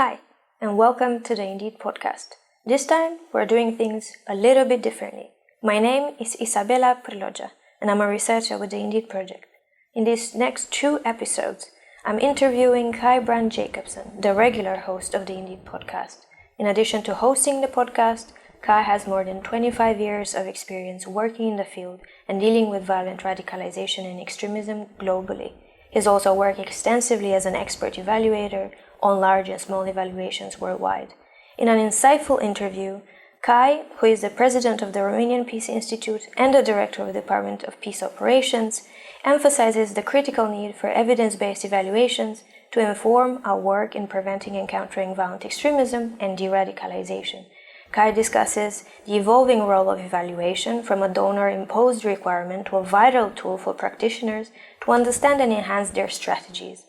Hi, and welcome to the Indeed podcast. This time, we're doing things a little bit differently. My name is Isabela Priloja, and I'm a researcher with the Indeed project. In these next 2 episodes, I'm interviewing Brand-Jacobsen, the regular host of the Indeed podcast. In addition to hosting the podcast, Kai has more than 25 years of experience working in the field and dealing with violent radicalization and extremism globally. He's also worked extensively as an expert evaluator on large and small evaluations worldwide. In an insightful interview, Kai, who is the president of the Romanian Peace Institute and the director of the Department of Peace Operations, emphasizes the critical need for evidence-based evaluations to inform our work in preventing and countering violent extremism and de-radicalization. Kai discusses the evolving role of evaluation from a donor-imposed requirement to a vital tool for practitioners to understand and enhance their strategies.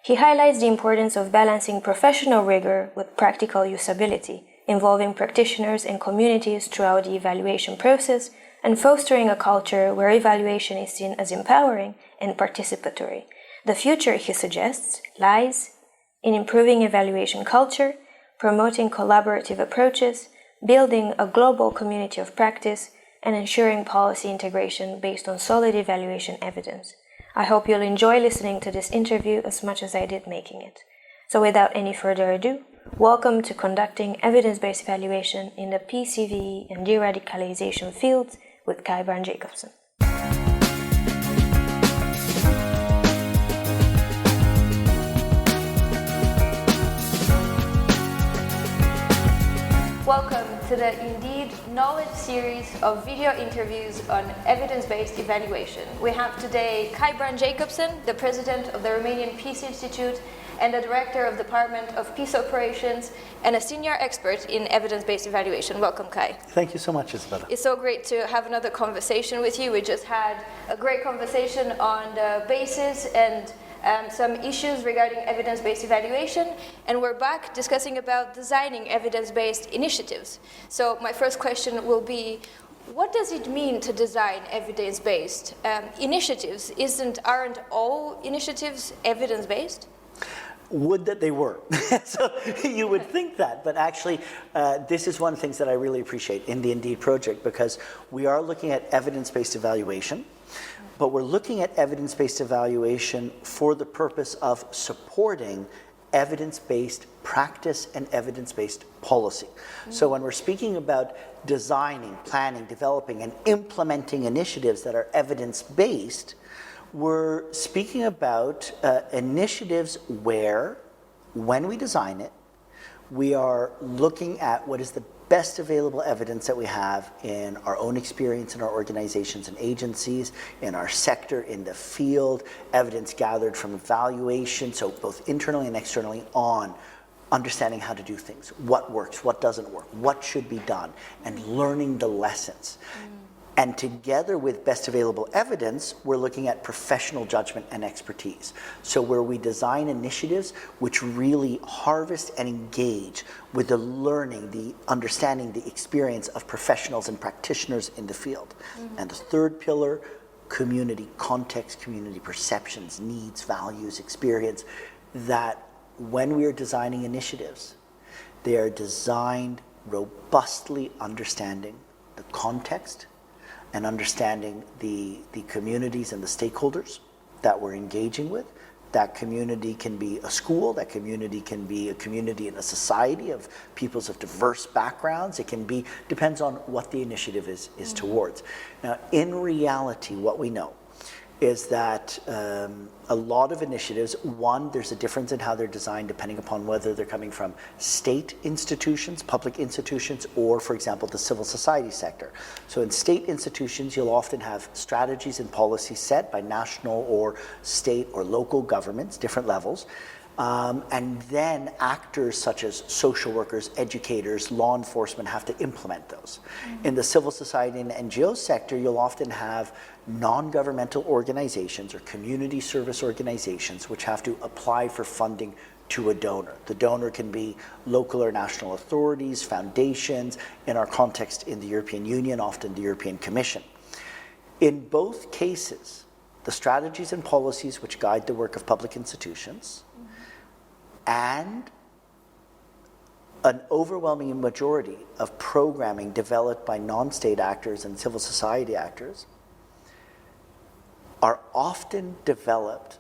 He highlights the importance of balancing professional rigor with practical usability, involving practitioners and communities throughout the evaluation process, and fostering a culture where evaluation is seen as empowering and participatory. The future, he suggests, lies in improving evaluation culture, promoting collaborative approaches, building a global community of practice, and ensuring policy integration based on solid evaluation evidence. I hope you'll enjoy listening to this interview as much as I did making it. So without any further ado, welcome to conducting evidence-based evaluation in the PCVE and de-radicalization fields with Kai Brand-Jacobsen. Welcome to the Indeed Knowledge series of video interviews on evidence-based evaluation. We have today Kai Brand-Jacobsen, the president of the Romanian Peace Institute and the director of the Department of Peace Operations and a senior expert in evidence-based evaluation. Welcome, Kai. Thank you so much, Isabella. It's so great to have another conversation with you. We just had a great conversation on the basis and some issues regarding evidence-based evaluation, and we're back discussing about designing evidence-based initiatives. So my first question will be, what does it mean to design evidence-based initiatives? Aren't all initiatives evidence-based? Would that they were. So you would think that, but actually this is one of the things that I really appreciate in the Indeed project, because we are looking at evidence-based evaluation, but we're looking at evidence-based evaluation for the purpose of supporting evidence-based practice and evidence-based policy. So when we're speaking about designing, planning, developing, and implementing initiatives that are evidence-based, we're speaking about initiatives where, when we design it, we are looking at what is the best available evidence that we have in our own experience in our organizations and agencies, in our sector, in the field, evidence gathered from evaluation, so both internally and externally, on understanding how to do things, what works, what doesn't work, what should be done, and learning the lessons. And together with best available evidence, we're looking at professional judgment and expertise. So where we design initiatives which really harvest and engage with the learning, the understanding, the experience of professionals and practitioners in the field. And the third pillar, community context, community perceptions, needs, values, experience, that when we are designing initiatives, they are designed robustly understanding the context and understanding the communities and the stakeholders that we're engaging with. That community can be a school, that community can be a community in a society of peoples of diverse backgrounds. It can be, depends on what the initiative is towards. Now, in reality, what we know is that a lot of initiatives, one, there's a difference in how they're designed depending upon whether they're coming from state institutions, public institutions, or, for example, the civil society sector. So in state institutions, you'll often have strategies and policies set by national or state or local governments, different levels. And then actors such as social workers, educators, law enforcement have to implement those. In the civil society and NGO sector, you'll often have non-governmental organizations or community service organizations which have to apply for funding to a donor. The donor can be local or national authorities, foundations, in our context in the European Union, often the European Commission. In both cases, the strategies and policies which guide the work of public institutions and an overwhelming majority of programming developed by non-state actors and civil society actors are often developed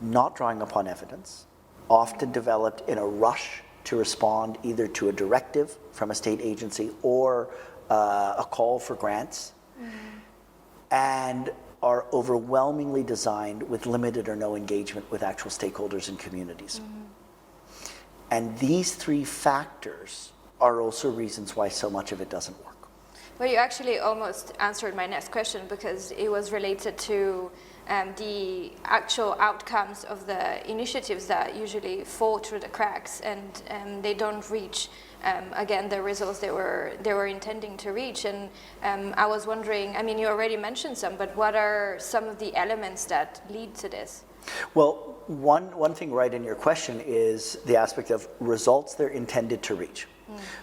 not drawing upon evidence, often developed in a rush to respond either to a directive from a state agency or a call for grants, and are overwhelmingly designed with limited or no engagement with actual stakeholders and communities. And these three factors are also reasons why so much of it doesn't work. Well, you actually almost answered my next question, because it was related to the actual outcomes of the initiatives that usually fall through the cracks, and they don't reach, again, the results they were intending to reach. And I was wondering, I mean, you already mentioned some, but what are some of the elements that lead to this? Well, one thing right in your question is the aspect of results they're intended to reach.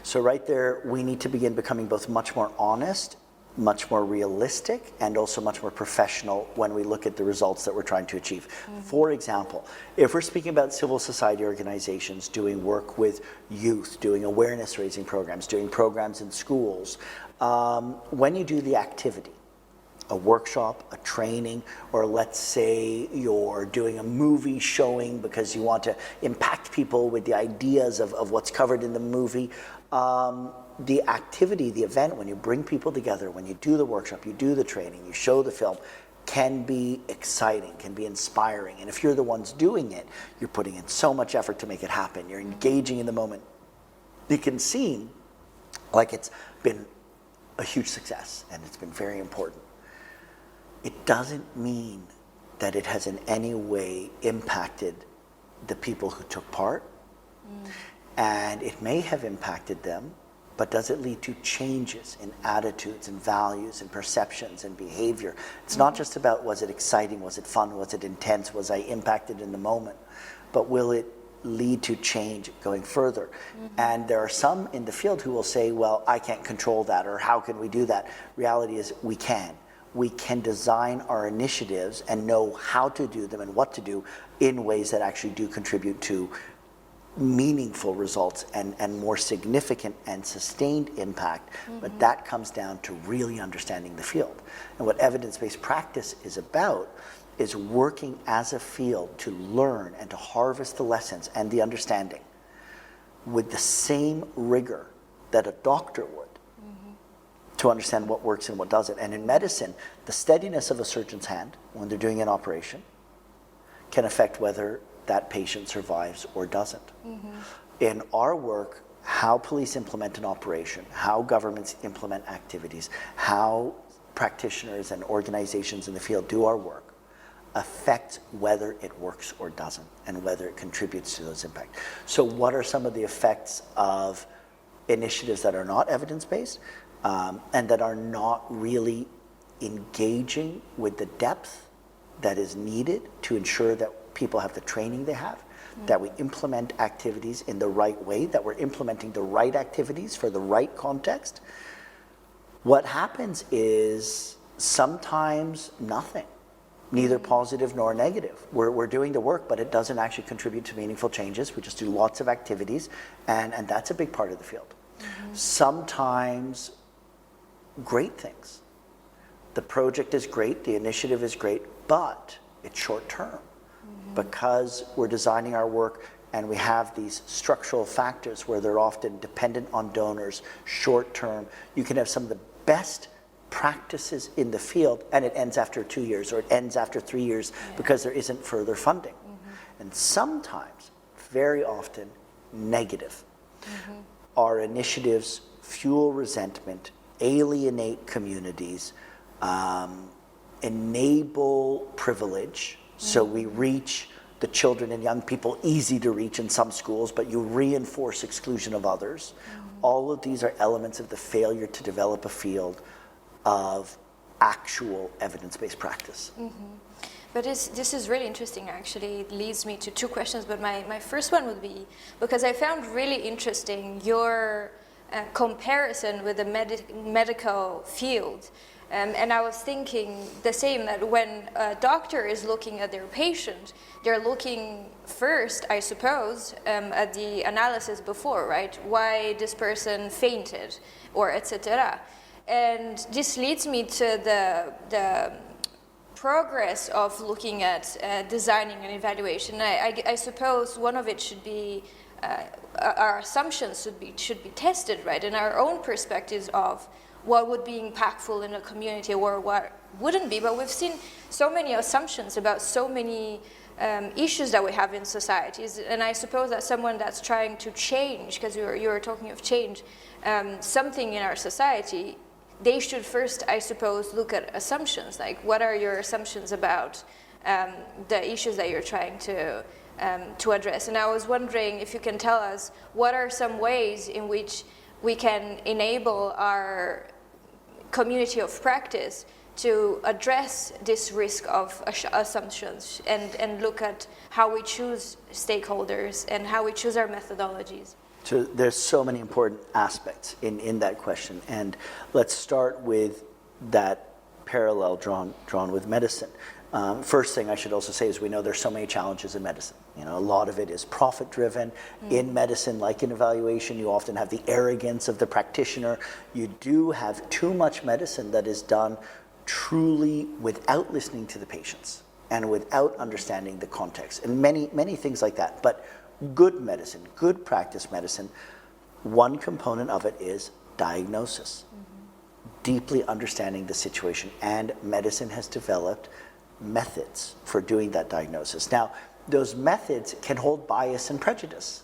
So right there, we need to begin becoming both much more honest, much more realistic, and also much more professional when we look at the results that we're trying to achieve. For example, if we're speaking about civil society organizations doing work with youth, doing awareness raising programs, doing programs in schools, when you do the activity, a workshop, a training, or let's say you're doing a movie showing because you want to impact people with the ideas of what's covered in the movie, the activity, the event, when you bring people together, when you do the workshop, you do the training, you show the film, can be exciting, can be inspiring. And if you're the ones doing it, you're putting in so much effort to make it happen. You're engaging in the moment. It can seem like it's been a huge success and it's been very important. It doesn't mean that it has in any way impacted the people who took part. And it may have impacted them, but does it lead to changes in attitudes and values and perceptions and behavior? It's not just about, was it exciting, was it fun, was it intense, was I impacted in the moment, but will it lead to change going further? And there are some in the field who will say, well, I can't control that, or how can we do that? Reality is we can. We can design our initiatives and know how to do them and what to do in ways that actually do contribute to meaningful results and more significant and sustained impact. But that comes down to really understanding the field. And what evidence-based practice is about is working as a field to learn and to harvest the lessons and the understanding with the same rigor that a doctor would to understand what works and what doesn't. And in medicine, the steadiness of a surgeon's hand when they're doing an operation can affect whether that patient survives or doesn't. In our work, how police implement an operation, how governments implement activities, how practitioners and organizations in the field do our work affects whether it works or doesn't, and whether it contributes to those impacts. So what are some of the effects of initiatives that are not evidence-based and that are not really engaging with the depth that is needed to ensure that people have the training they have, that we implement activities in the right way, that we're implementing the right activities for the right context? What happens is sometimes nothing, neither positive nor negative. We're doing the work, but it doesn't actually contribute to meaningful changes. We just do lots of activities, and that's a big part of the field. Sometimes great things. The project is great, the initiative is great, but it's short term. Because we're designing our work and we have these structural factors where they're often dependent on donors, short term. You can have some of the best practices in the field and it ends after 2 years or it ends after 3 years because there isn't further funding. And sometimes, very often, negative. Our initiatives fuel resentment, alienate communities, enable privilege. So we reach the children and young people easy to reach in some schools, but you reinforce exclusion of others. All of these are elements of the failure to develop a field of actual evidence-based practice. But this is really interesting, actually. It leads me to two questions, but my first one would be, because I found really interesting your comparison with the medical field. And I was thinking the same, that when a doctor is looking at their patient, they're looking first, I suppose, at the analysis before, right? Why this person fainted, or etc. And this leads me to the progress of looking at designing an evaluation. I suppose one of it should be our assumptions should be tested, right? And our own perspectives of what would be impactful in a community or what wouldn't be. But we've seen so many assumptions about so many issues that we have in societies. And I suppose that someone that's trying to change, because you were talking of change, something in our society, they should first, I suppose, look at assumptions. Like, what are your assumptions about the issues that you're trying to address? And I was wondering if you can tell us what are some ways in which we can enable our community of practice to address this risk of assumptions and look at how we choose stakeholders and how we choose our methodologies. So there's so many important aspects in that question. And let's start with that parallel drawn with medicine. First thing I should also say is we know there's so many challenges in medicine. You know, a lot of it is profit-driven. In medicine, like in evaluation, you often have the arrogance of the practitioner. You do have too much medicine that is done truly without listening to the patients and without understanding the context, and many things like that. But good medicine, good practice medicine, one component of it is diagnosis. Deeply understanding the situation, and medicine has developed methods for doing that diagnosis. Now, those methods can hold bias and prejudice,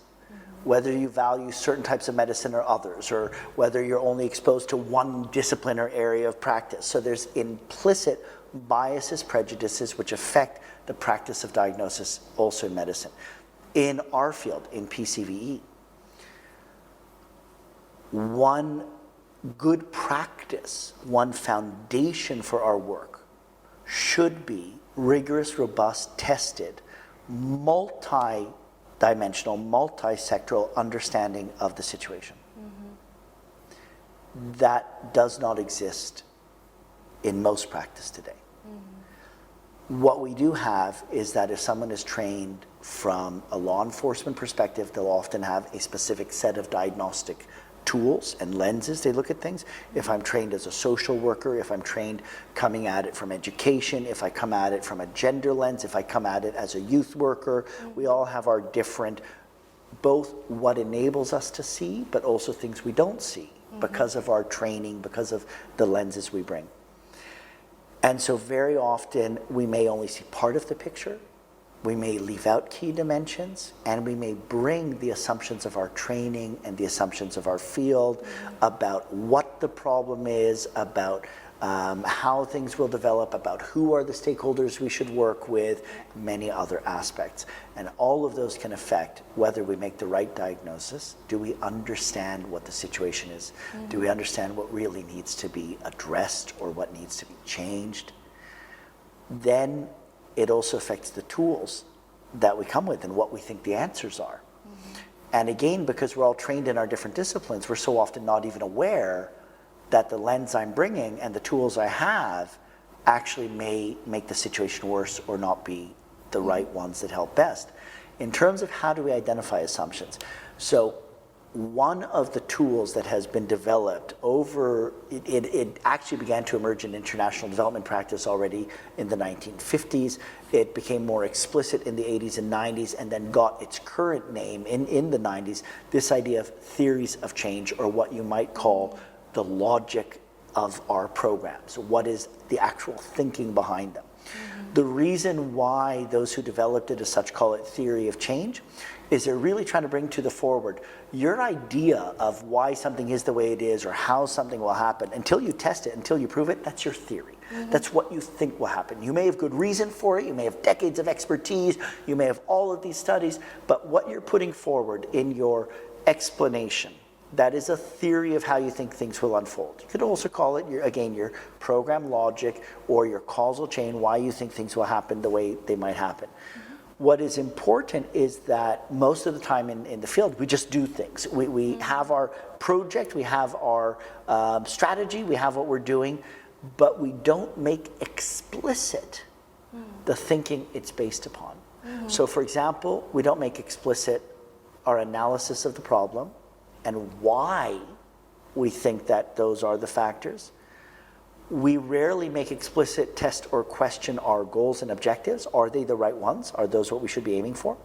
whether you value certain types of medicine or others, or whether you're only exposed to one discipline or area of practice. So there's implicit biases, prejudices, which affect the practice of diagnosis also in medicine. In our field, in PCVE, one good practice, one foundation for our work should be rigorous, robust, tested, multi-dimensional, multi-sectoral understanding of the situation. That does not exist in most practice today. What we do have is that if someone is trained from a law enforcement perspective, they'll often have a specific set of diagnostic tools and lenses they look at things. If I'm trained as a social worker, if I'm trained coming at it from education, if I come at it from a gender lens, if I come at it as a youth worker, we all have our different, both what enables us to see, but also things we don't see because of our training, because of the lenses we bring. And so very often we may only see part of the picture, we may leave out key dimensions, and we may bring the assumptions of our training and the assumptions of our field about what the problem is, about how things will develop, about who are the stakeholders we should work with, many other aspects. And all of those can affect whether we make the right diagnosis. Do we understand what the situation is? Do we understand what really needs to be addressed or what needs to be changed? Then it also affects the tools that we come with and what we think the answers are. And again, because we're all trained in our different disciplines, we're so often not even aware that the lens I'm bringing and the tools I have actually may make the situation worse or not be the right ones that help best. In terms of how do we identify assumptions, so one of the tools that has been developed over, it actually began to emerge in international development practice already in the 1950s. It became more explicit in the 80s and 90s, and then got its current name in the 90s, this idea of theories of change, or what you might call the logic of our programs. What is the actual thinking behind them? The reason why those who developed it as such call it theory of change is they're really trying to bring to the forward your idea of why something is the way it is or how something will happen. Until you test it, until you prove it, that's your theory. That's what you think will happen. You may have good reason for it, you may have decades of expertise, you may have all of these studies, but what you're putting forward in your explanation, that is a theory of how you think things will unfold. You could also call it, your program logic or your causal chain, why you think things will happen the way they might happen. What is important is that most of the time in the field, we just do things. We have our project, we have our strategy, we have what we're doing, but we don't make explicit the thinking it's based upon. So for example, we don't make explicit our analysis of the problem and why we think that those are the factors. We rarely make explicit test or question our goals and objectives. Are they the right ones? Are those what we should be aiming for?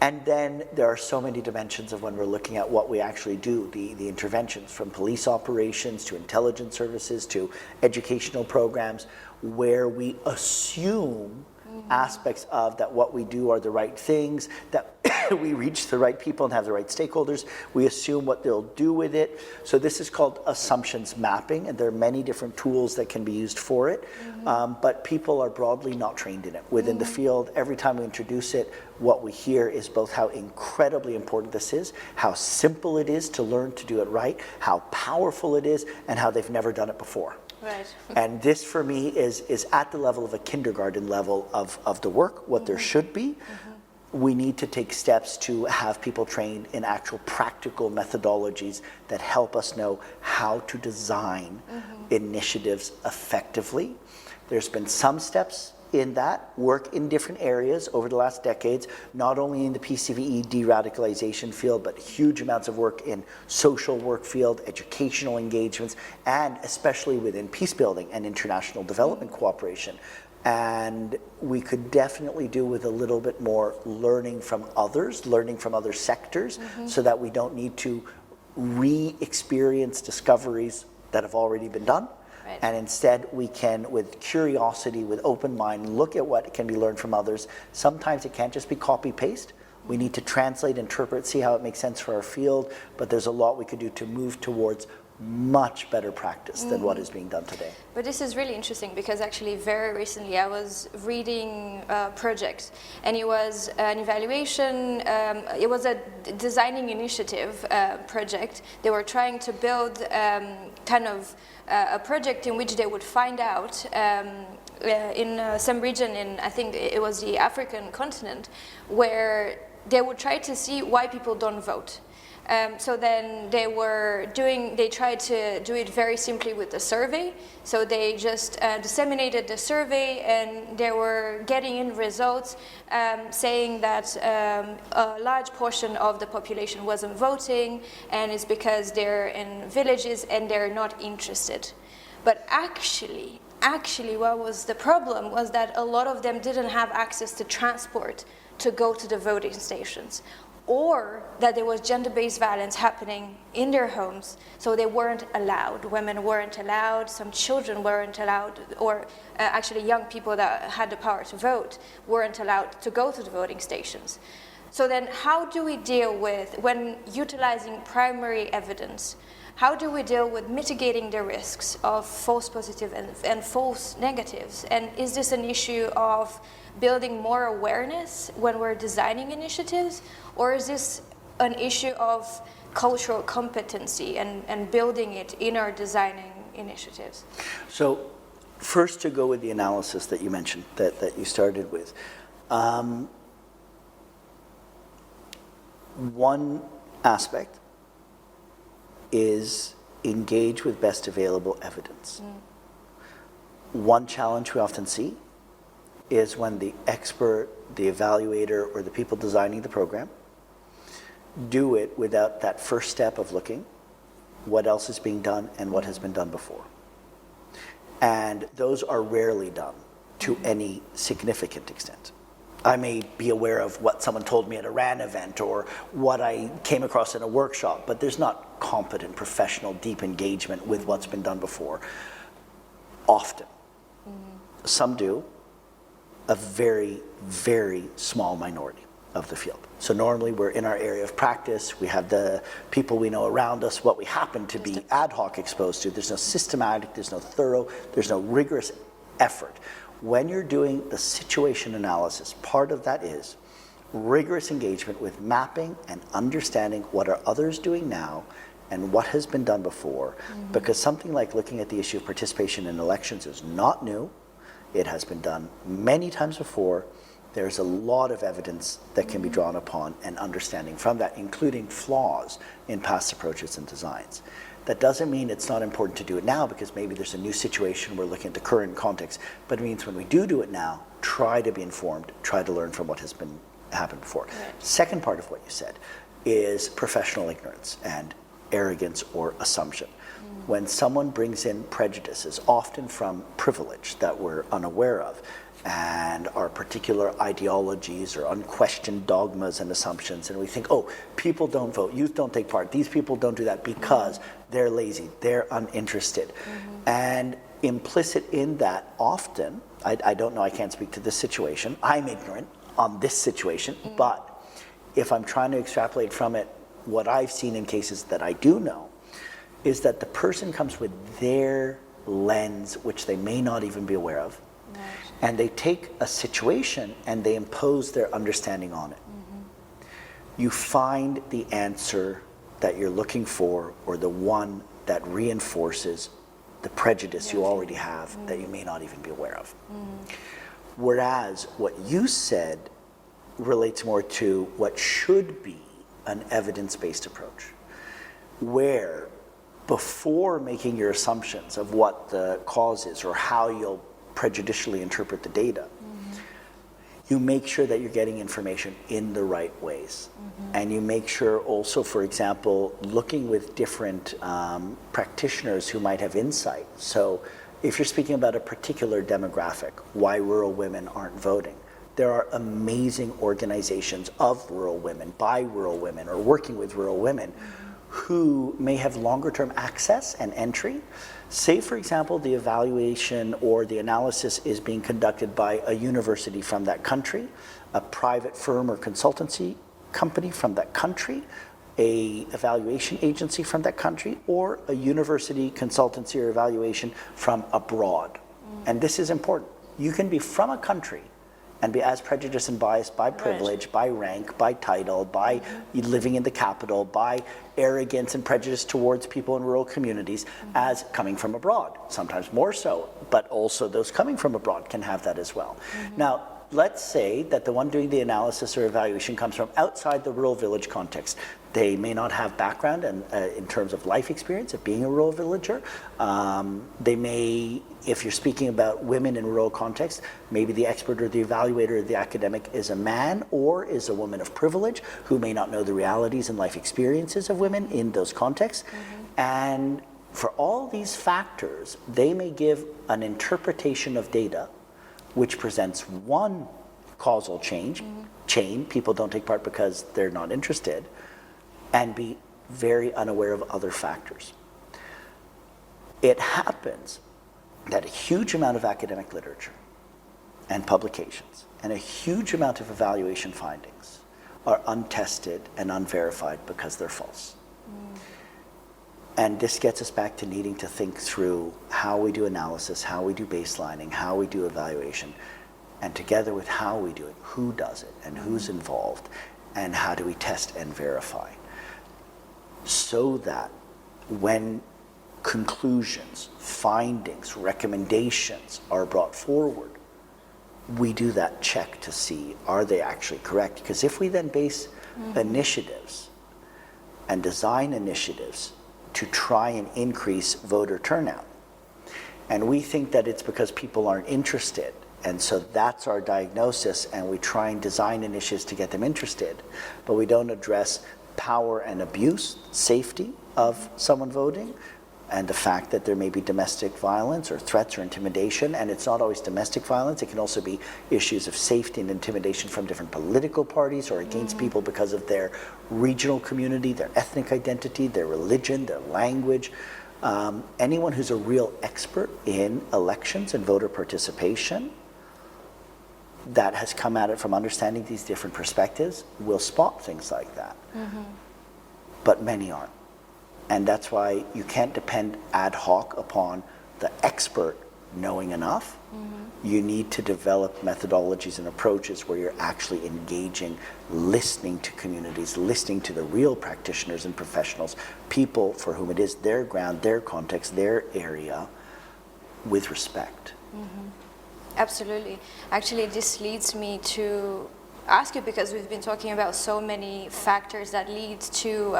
And then there are so many dimensions of when we're looking at what we actually do, the interventions, from police operations to intelligence services to educational programs, where we assume aspects of that what we do are the right things, that we reach the right people and have the right stakeholders. We assume what they'll do with it. So this is called assumptions mapping, and there are many different tools that can be used for it. But people are broadly not trained in it. Within the field, every time we introduce it, what we hear is both how incredibly important this is, how simple it is to learn to do it right, how powerful it is, and how they've never done it before. Right. And this, for me, is at the level of a kindergarten level of the work, what there should be. We need to take steps to have people trained in actual practical methodologies that help us know how to design initiatives effectively. There's been some steps in that work in different areas over the last decades, not only in the PCVE de-radicalization field, but huge amounts of work in social work field, educational engagements, and especially within peace building and international development cooperation. And we could definitely do with a little bit more learning from others, learning from other sectors, so that we don't need to re-experience discoveries that have already been done. Right. And instead we can, with curiosity, with open mind, look at what can be learned from others. Sometimes it can't just be copy-paste. We need to translate, interpret, see how it makes sense for our field, but there's a lot we could do to move towards much better practice than what is being done today. But this is really interesting because actually very recently I was reading a project, and it was an evaluation, it was a designing initiative project. They were trying to build kind of a project in which they would find out in some region in, I think it was the African continent, where they would try to see why people don't vote. So then they tried to do it very simply with the survey. So they just disseminated the survey, and they were getting in results saying that a large portion of the population wasn't voting, and it's because they're in villages and they're not interested. But actually what was the problem was that a lot of them didn't have access to transport to go to the voting stations, or that there was gender-based violence happening in their homes, so they weren't allowed. Women weren't allowed, some children weren't allowed, or actually young people that had the power to vote weren't allowed to go to the voting stations. So then how do we deal with, when utilizing primary evidence, how do we deal with mitigating the risks of false positive and false negatives? And is this an issue of building more awareness when we're designing initiatives? Or is this an issue of cultural competency and building it in our designing initiatives? So first, to go with the analysis that you mentioned, that you started with. One aspect is engage with best available evidence. One challenge we often see is when the expert, the evaluator, or the people designing the program do it without that first step of looking what else is being done and what has been done before. And those are rarely done to any significant extent. I may be aware of what someone told me at a RAN event or what I came across in a workshop, but there's not competent, professional, deep engagement with what's been done before. Often. Some do. A very, very small minority of the field. So normally we're in our area of practice, we have the people we know around us, what we happen to be ad hoc exposed to. There's no systematic, there's no thorough, there's no rigorous effort. When you're doing the situation analysis, part of that is rigorous engagement with mapping and understanding what are others doing now and what has been done before. Because something like looking at the issue of participation in elections is not new. It has been done many times before. There's a lot of evidence that can be drawn upon and understanding from that, including flaws in past approaches and designs. That doesn't mean it's not important to do it now, because maybe there's a new situation, we're looking at the current context, but it means when we do it now, try to be informed, try to learn from what has been happened before. Right. Second part of what you said is professional ignorance and arrogance or assumption. When someone brings in prejudices, often from privilege that we're unaware of, and our particular ideologies or unquestioned dogmas and assumptions, and we think, oh, people don't vote, youth don't take part, these people don't do that because they're lazy, they're uninterested. And implicit in that often, I don't know, I can't speak to this situation, I'm ignorant on this situation, but if I'm trying to extrapolate from it, what I've seen in cases that I do know is that the person comes with their lens, which they may not even be aware of, and they take a situation and they impose their understanding on it. You find the answer that you're looking for, or the one that reinforces the prejudice you already have that you may not even be aware of. Whereas what you said relates more to what should be an evidence-based approach, where before making your assumptions of what the cause is or how you'll prejudicially interpret the data, you make sure that you're getting information in the right ways. And you make sure also, for example, looking with different practitioners who might have insight. So if you're speaking about a particular demographic, why rural women aren't voting, there are amazing organizations of rural women, by rural women, or working with rural women who may have longer term access and entry. Say, for example, the evaluation or the analysis is being conducted by a university from that country, a private firm or consultancy company from that country, a evaluation agency from that country, or a university consultancy or evaluation from abroad. And this is important. You can be from a country and be as prejudiced and biased by privilege, by rank, by title, by living in the capital, by arrogance and prejudice towards people in rural communities as coming from abroad. Sometimes more so, but also those coming from abroad can have that as well. Now, let's say that the one doing the analysis or evaluation comes from outside the rural village context. They may not have background and, in terms of life experience of being a rural villager. They may, if you're speaking about women in rural context, maybe the expert or the evaluator or the academic is a man or is a woman of privilege who may not know the realities and life experiences of women in those contexts. And for all these factors, they may give an interpretation of data which presents one causal chain, people don't take part because they're not interested, and be very unaware of other factors. It happens that a huge amount of academic literature and publications and a huge amount of evaluation findings are untested and unverified because they're false. And this gets us back to needing to think through how we do analysis, how we do baselining, how we do evaluation, and together with how we do it, who does it and who's involved, and how do we test and verify, so that when conclusions, findings, recommendations are brought forward, we do that check to see, are they actually correct? Because if we then base initiatives and design initiatives to try and increase voter turnout, and we think that it's because people aren't interested, and so that's our diagnosis, and we try and design initiatives to get them interested, but we don't address power and abuse, safety of someone voting, and the fact that there may be domestic violence or threats or intimidation, and it's not always domestic violence, it can also be issues of safety and intimidation from different political parties or against people because of their regional community, their ethnic identity, their religion, their language. Anyone who's a real expert in elections and voter participation that has come at it from understanding these different perspectives will spot things like that. But many aren't. And that's why you can't depend ad hoc upon the expert knowing enough. You need to develop methodologies and approaches where you're actually engaging, listening to communities, listening to the real practitioners and professionals, people for whom it is their ground, their context, their area, with respect. Absolutely. Actually, this leads me to ask you, because we've been talking about so many factors that lead to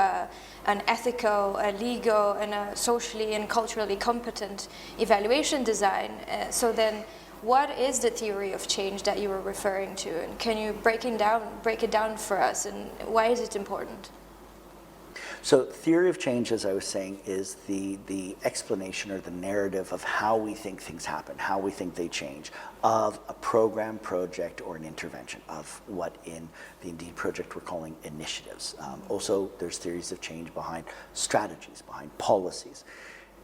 an ethical, a legal, and a socially and culturally competent evaluation design. So then, what is the theory of change that you were referring to, and can you break it down for us, and why is it important? So theory of change, as I was saying, is the explanation or the narrative of how we think things happen, how we think they change, of a program, project, or an intervention, of what in the Indeed project we're calling initiatives. Also, there's theories of change behind strategies, behind policies.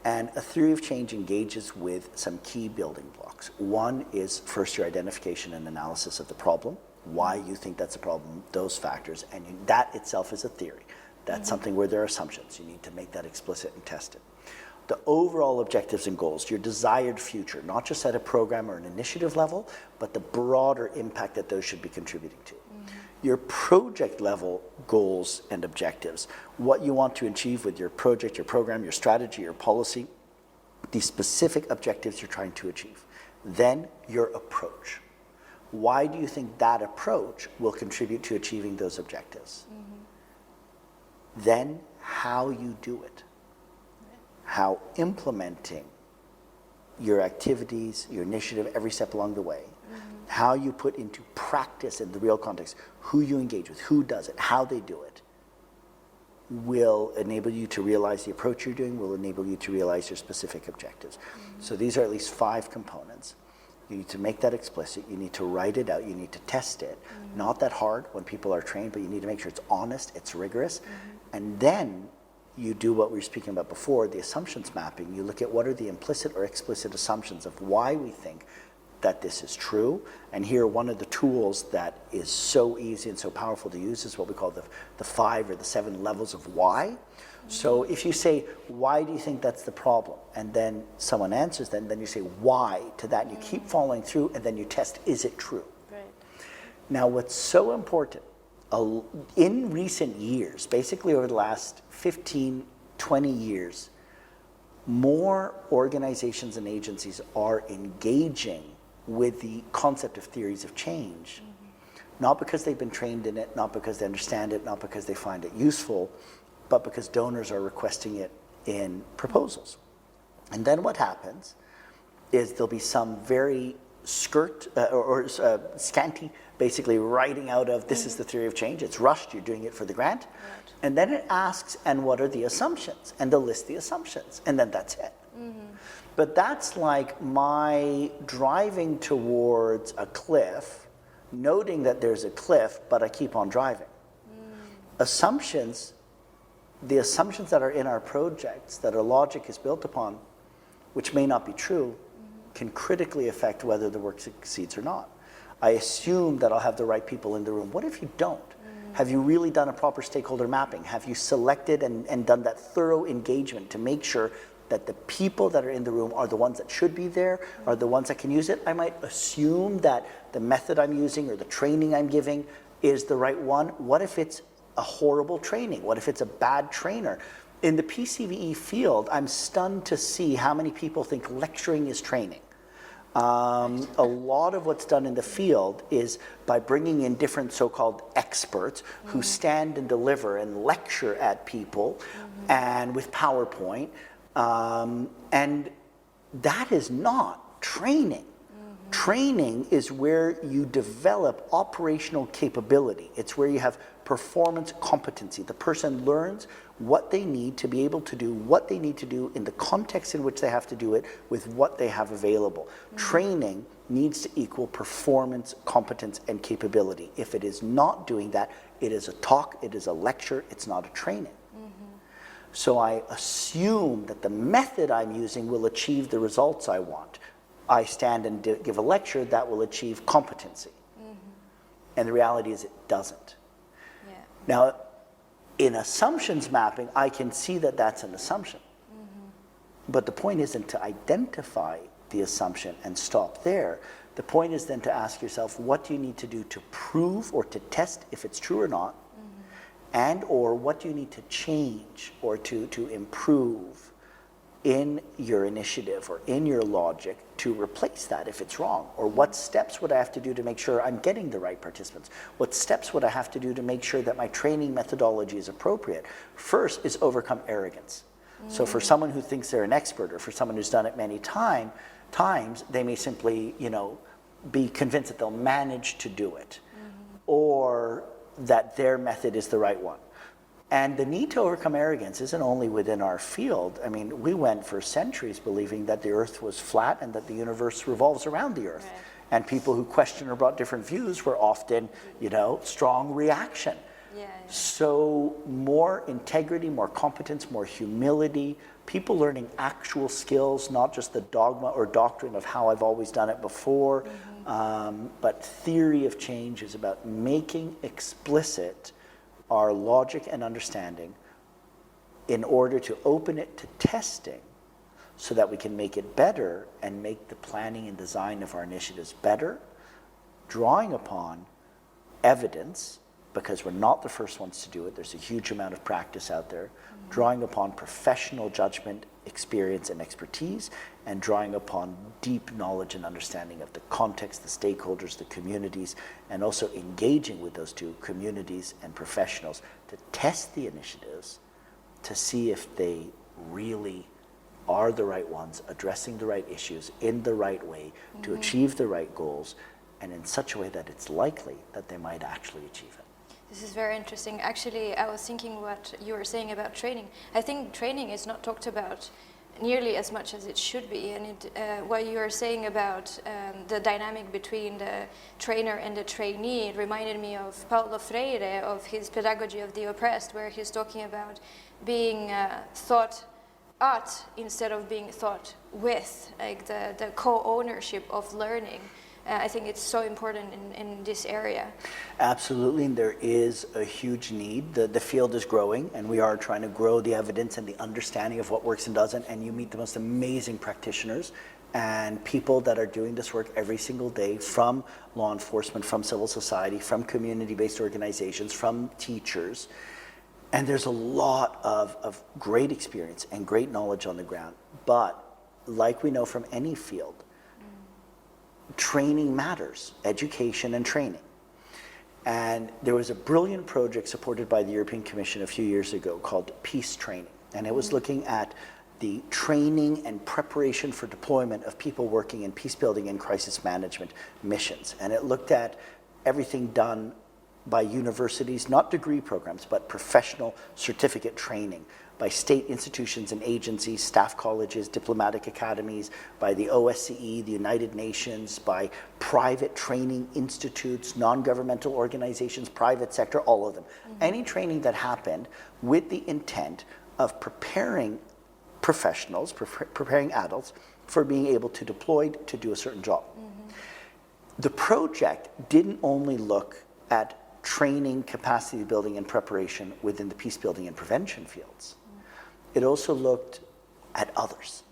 And a theory of change engages with some key building blocks. One is first your identification and analysis of the problem, why you think that's a problem, those factors, and that itself is a theory. That's something where there are assumptions. You need to make that explicit and test it. The overall objectives and goals, your desired future, not just at a program or an initiative level, but the broader impact that those should be contributing to. Your project level goals and objectives, what you want to achieve with your project, your program, your strategy, your policy, the specific objectives you're trying to achieve. Then your approach. Why do you think that approach will contribute to achieving those objectives? Then how you do it, how implementing your activities, your initiative, every step along the way, how you put into practice in the real context, who you engage with, who does it, how they do it, will enable you to realize the approach you're doing, will enable you to realize your specific objectives. So these are at least 5 components. You need to make that explicit, you need to write it out, you need to test it. Not that hard when people are trained, but you need to make sure it's honest, it's rigorous. And then you do what we were speaking about before, the assumptions mapping. You look at what are the implicit or explicit assumptions of why we think that this is true. And here, one of the tools that is so easy and so powerful to use is what we call the 5 or the 7 levels of why. So if you say, why do you think that's the problem? And then someone answers, then you say why to that, and you keep following through, and then you test, is it true? Right. Now, what's so important, in recent years, basically over the last 15, 20 years, more organizations and agencies are engaging with the concept of theories of change, not because they've been trained in it, not because they understand it, not because they find it useful, but because donors are requesting it in proposals. And then what happens is there'll be some very scanty, basically writing out of, this is the theory of change, it's rushed, you're doing it for the grant. Right. And then it asks, and what are the assumptions? And they'll list the assumptions, and then that's it. But that's like my driving towards a cliff, noting that there's a cliff, but I keep on driving. Assumptions, the assumptions that are in our projects that our logic is built upon, which may not be true, can critically affect whether the work succeeds or not. I assume that I'll have the right people in the room. What if you don't? Have you really done a proper stakeholder mapping? Have you selected and done that thorough engagement to make sure that the people that are in the room are the ones that should be there, are the ones that can use it? I might assume that the method I'm using or the training I'm giving is the right one. What if it's a horrible training? What if it's a bad trainer? In the PCVE field, I'm stunned to see how many people think lecturing is training. A lot of what's done in the field is by bringing in different so-called experts who stand and deliver and lecture at people and with PowerPoint. And that is not training. Training is where you develop operational capability. It's where you have performance competency. The person learns what they need to be able to do what they need to do in the context in which they have to do it with what they have available. Training needs to equal performance, competence, and capability. If it is not doing that, it is a talk, it is a lecture, it's not a training. So I assume that the method I'm using will achieve the results I want. I stand and give a lecture that will achieve competency. And the reality is it doesn't. Yeah. Now, in assumptions mapping, I can see that that's an assumption. But the point isn't to identify the assumption and stop there. The point is then to ask yourself, what do you need to do to prove or to test if it's true or not? And or what do you need to change or to improve in your initiative or in your logic to replace that if it's wrong? Or what steps would I have to do to make sure I'm getting the right participants? What steps would I have to do to make sure that my training methodology is appropriate? First is overcome arrogance. So for someone who thinks they're an expert, or for someone who's done it many times, they may simply, be convinced that they'll manage to do it, or that their method is the right one. And the need to overcome arrogance isn't only within our field. I mean, we went for centuries believing that the earth was flat and that the universe revolves around the earth. Right. And people who questioned or brought different views were often, strong reaction. Yeah. So more integrity, more competence, more humility, people learning actual skills, not just the dogma or doctrine of how I've always done it before, but theory of change is about making explicit our logic and understanding in order to open it to testing so that we can make it better and make the planning and design of our initiatives better, drawing upon evidence, because we're not the first ones to do it. There's a huge amount of practice out there, drawing upon professional judgment, experience, and expertise, and drawing upon deep knowledge and understanding of the context, the stakeholders, the communities, and also engaging with those two communities and professionals to test the initiatives to see if they really are the right ones, addressing the right issues in the right way to achieve the right goals, and in such a way that it's likely that they might actually achieve it. This is very interesting. Actually, I was thinking what you were saying about training. I think training is not talked about nearly as much as it should be. And what you were saying about the dynamic between the trainer and the trainee, it reminded me of Paulo Freire, of his Pedagogy of the Oppressed, where he's talking about being thought at instead of being thought with, like the co-ownership of learning. I think it's so important in this area. Absolutely, and there is a huge need. The field is growing, and we are trying to grow the evidence and the understanding of what works and doesn't, and you meet the most amazing practitioners and people that are doing this work every single day, from law enforcement, from civil society, from community-based organizations, from teachers. And there's a lot of great experience and great knowledge on the ground. But like we know from any field, training matters, education and training. And there was a brilliant project supported by the European Commission a few years ago called Peace Training. And it was looking at the training and preparation for deployment of people working in peace building and crisis management missions. And it looked at everything done by universities, not degree programs, but professional certificate training, by state institutions and agencies, staff colleges, diplomatic academies, by the OSCE, the United Nations, by private training institutes, non-governmental organizations, private sector, all of them. Any training that happened with the intent of preparing professionals, preparing adults for being able to deploy to do a certain job. The project didn't only look at training, capacity building, and preparation within the peace building and prevention fields. It also looked at others.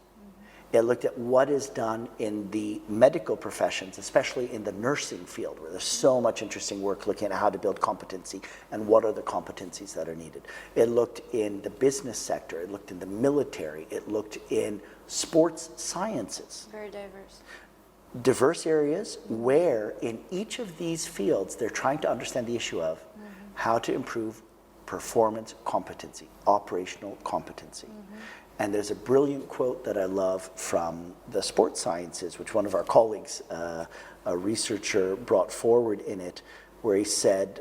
It looked at what is done in the medical professions, especially in the nursing field, where there's so much interesting work looking at how to build competency and what are the competencies that are needed. It looked in the business sector, it looked in the military, it looked in sports sciences. Very diverse. Diverse areas where in each of these fields they're trying to understand the issue of how to improve performance competency, operational competency. And there's a brilliant quote that I love from the sports sciences, which one of our colleagues, a researcher, brought forward in it, where he said,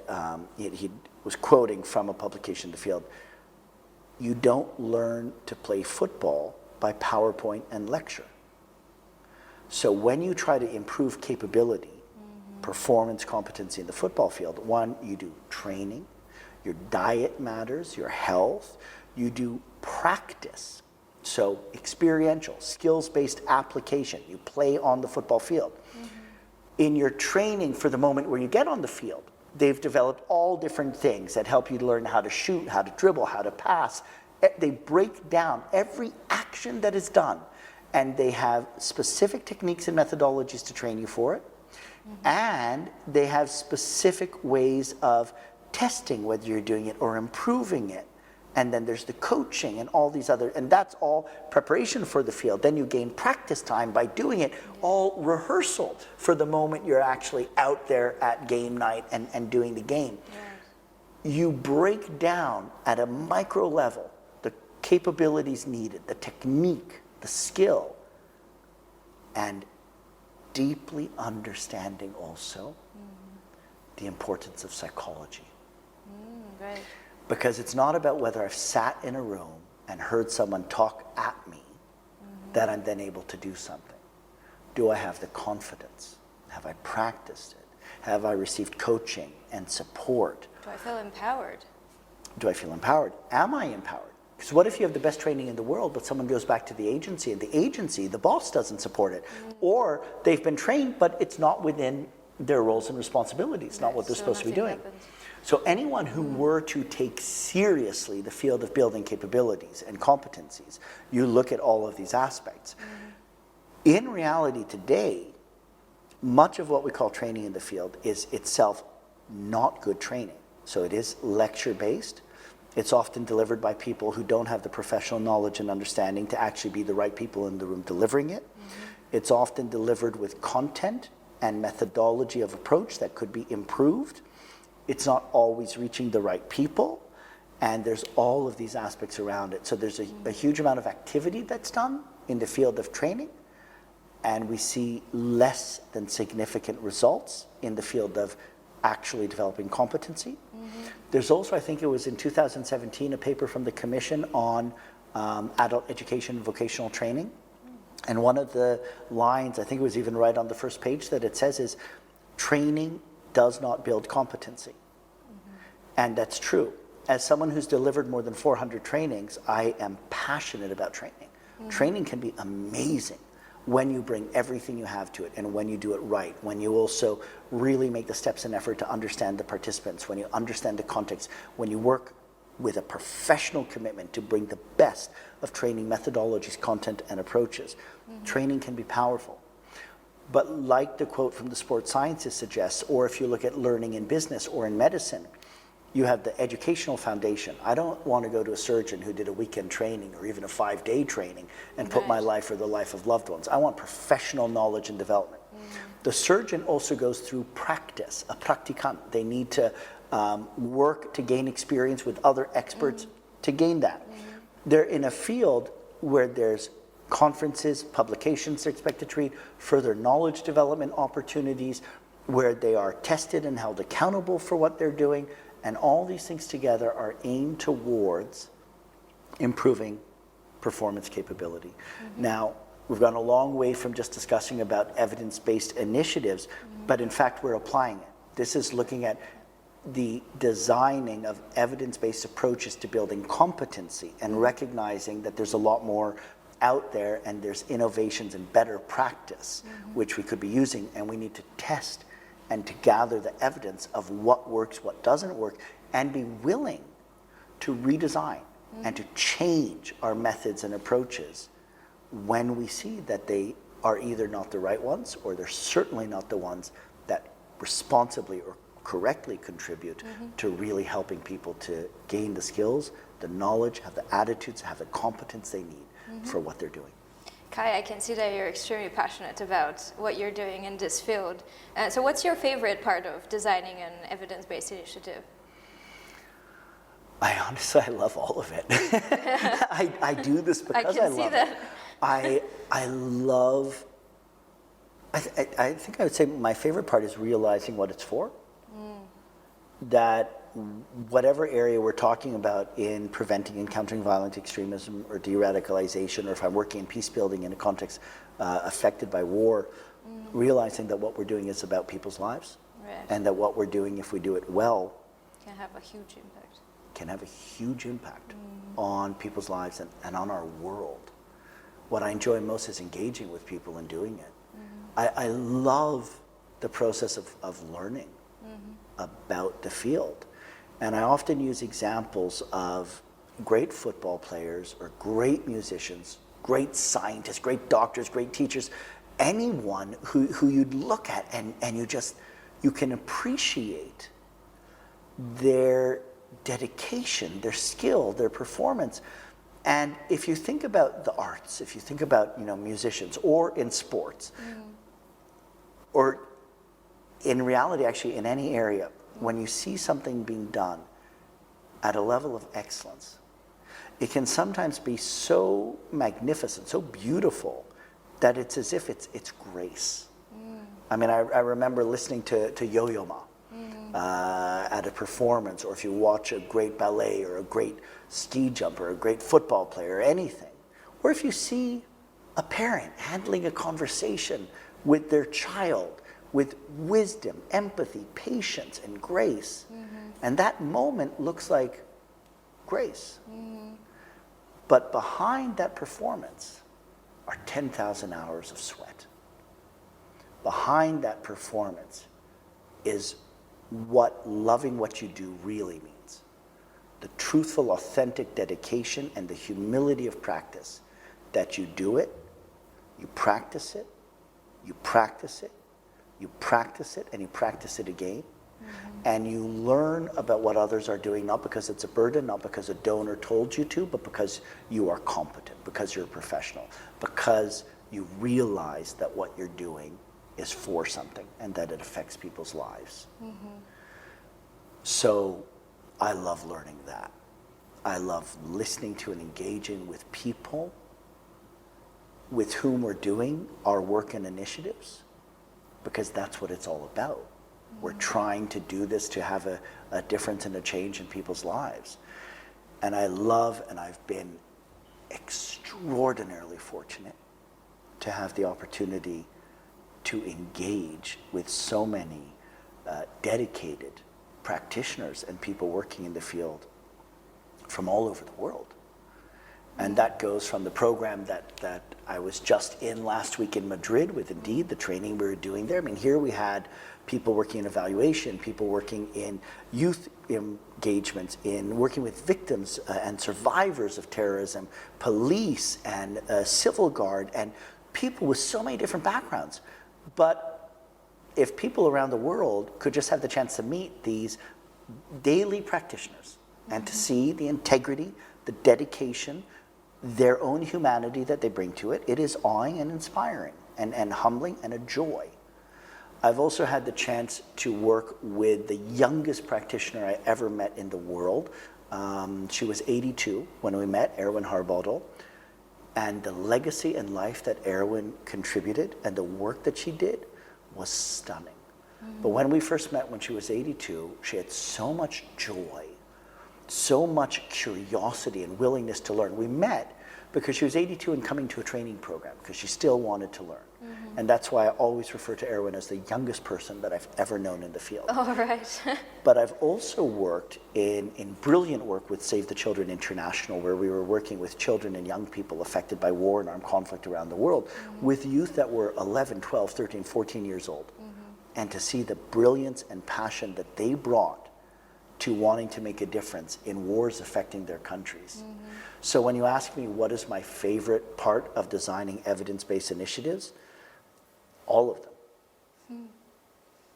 he was quoting from a publication in the field, "You don't learn to play football by PowerPoint and lecture." So when you try to improve capability, performance competency in the football field, one, you do training, your diet matters, your health, you do practice. So experiential, skills-based application, you play on the football field. In your training for the moment where you get on the field, they've developed all different things that help you to learn how to shoot, how to dribble, how to pass. They break down every action that is done, and they have specific techniques and methodologies to train you for it. And they have specific ways of testing whether you're doing it or improving it. And then there's the coaching and all these other, and that's all preparation for the field. Then you gain practice time by doing it, all rehearsal for the moment you're actually out there at game night and doing the game. Yes. You break down at a micro level the capabilities needed, the technique, the skill, and deeply understanding also the importance of psychology. Right. Because it's not about whether I've sat in a room and heard someone talk at me that I'm then able to do something. Do I have the confidence? Have I practiced it? Have I received coaching and support? Do I feel empowered? Do I feel empowered? Am I empowered? Because what if you have the best training in the world, but someone goes back to the agency, and the agency, the boss doesn't support it? Or they've been trained, but it's not within their roles and responsibilities, not what they're supposed to be doing. Happens. So anyone who were to take seriously the field of building capabilities and competencies, you look at all of these aspects. In reality today, much of what we call training in the field is itself not good training. So it is lecture-based. It's often delivered by people who don't have the professional knowledge and understanding to actually be the right people in the room delivering it. It's often delivered with content and methodology of approach that could be improved. It's not always reaching the right people, and there's all of these aspects around it. So there's a huge amount of activity that's done in the field of training, and we see less than significant results in the field of actually developing competency. There's also, I think it was in 2017, a paper from the Commission on adult education and vocational training. And one of the lines, I think it was even right on the first page, that it says is, training does not build competency. And that's true. As someone who's delivered more than 400 trainings, I am passionate about training. Training can be amazing when you bring everything you have to it, and when you do it right, when you also really make the steps and effort to understand the participants, when you understand the context, when you work with a professional commitment to bring the best of training methodologies, content, and approaches. Training can be powerful. But like the quote from the sports sciences suggests, or if you look at learning in business or in medicine, you have the educational foundation. I don't want to go to a surgeon who did a weekend training or even a 5-day training and put my life or the life of loved ones. I want professional knowledge and development. The surgeon also goes through practice, a practicant. They need to work to gain experience with other experts to gain that. They're in a field where there's conferences, publications they're expected to read, further knowledge development opportunities, where they are tested and held accountable for what they're doing, and all these things together are aimed towards improving performance capability. Now, we've gone a long way from just discussing about evidence-based initiatives, but in fact we're applying it. This is looking at the designing of evidence-based approaches to building competency and recognizing that there's a lot more out there, and there's innovations and better practice which we could be using, and we need to test and to gather the evidence of what works, what doesn't work, and be willing to redesign and to change our methods and approaches when we see that they are either not the right ones, or they're certainly not the ones that responsibly or correctly contribute to really helping people to gain the skills, the knowledge, have the attitudes, have the competence they need for what they're doing. Kai, I can see that you're extremely passionate about what you're doing in this field. So what's your favorite part of designing an evidence-based initiative? I honestly love all of it. I do this because I love it. I love, I think I would say my favorite part is realizing what it's for. That whatever area we're talking about in preventing and countering violent extremism or de-radicalization, or if I'm working in peace building in a context affected by war, realizing that what we're doing is about people's lives, and that what we're doing, if we do it well, can have a huge impact. Can have a huge impact on people's lives and on our world. What I enjoy most is engaging with people and doing it. I love the process of learning about the field. And I often use examples of great football players or great musicians, great scientists, great doctors, great teachers, anyone who you'd look at and you can appreciate their dedication, their skill, their performance. And if you think about the arts, if you think about, musicians, or in sports, or in reality, actually, in any area, when you see something being done at a level of excellence, it can sometimes be so magnificent, so beautiful, that it's as if it's grace. I mean, I remember listening to Yo-Yo Ma at a performance, or if you watch a great ballet or a great ski jumper, a great football player, or anything, or if you see a parent handling a conversation with their child with wisdom, empathy, patience, and grace, and that moment looks like grace. But behind that performance are 10,000 hours of sweat. Behind that performance is what loving what you do really means. The truthful, authentic dedication and the humility of practice, that you do it, you practice it, you practice it, you practice it, and you practice it again. And you learn about what others are doing, not because it's a burden, not because a donor told you to, but because you are competent, because you're a professional, because you realize that what you're doing is for something and that it affects people's lives. So I love learning that. I love listening to and engaging with people with whom we're doing our work and initiatives, because that's what it's all about. We're trying to do this to have a difference and a change in people's lives. And I love, and I've been extraordinarily fortunate to have the opportunity to engage with so many dedicated practitioners and people working in the field from all over the world. And that goes from the program that I was just in last week in Madrid with Indeed, the training we were doing there. I mean, here we had people working in evaluation, people working in youth engagements, in working with victims and survivors of terrorism, police and civil guard, and people with so many different backgrounds. But if people around the world could just have the chance to meet these daily practitioners and to see the integrity, the dedication, their own humanity that they bring to it, it is awing and inspiring and humbling and a joy. I've also had the chance to work with the youngest practitioner I ever met in the world. She was 82 when we met, Erwin Harbottle. And the legacy and life that Erwin contributed and the work that she did was stunning. But when we first met, when she was 82, she had so much joy, so much curiosity and willingness to learn. We met because she was 82 and coming to a training program because she still wanted to learn. And that's why I always refer to Erwin as the youngest person that I've ever known in the field. All right. But I've also worked in brilliant work with Save the Children International, where we were working with children and young people affected by war and armed conflict around the world, with youth that were 11, 12, 13, 14 years old. And to see the brilliance and passion that they brought to wanting to make a difference in wars affecting their countries. So when you ask me what is my favorite part of designing evidence-based initiatives, all of them.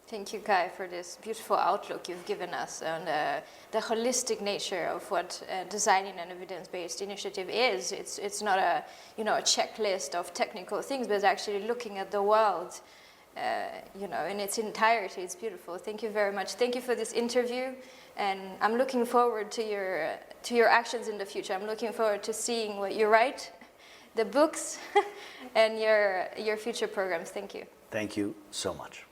Thank you, Kai, for this beautiful outlook you've given us on the holistic nature of what designing an evidence-based initiative is. It's not a checklist of technical things, but it's actually looking at the world, in its entirety. It's beautiful. Thank you very much. Thank you for this interview, and I'm looking forward to your actions in the future. I'm looking forward to seeing what you write, the books, and your future programs. Thank you. Thank you so much.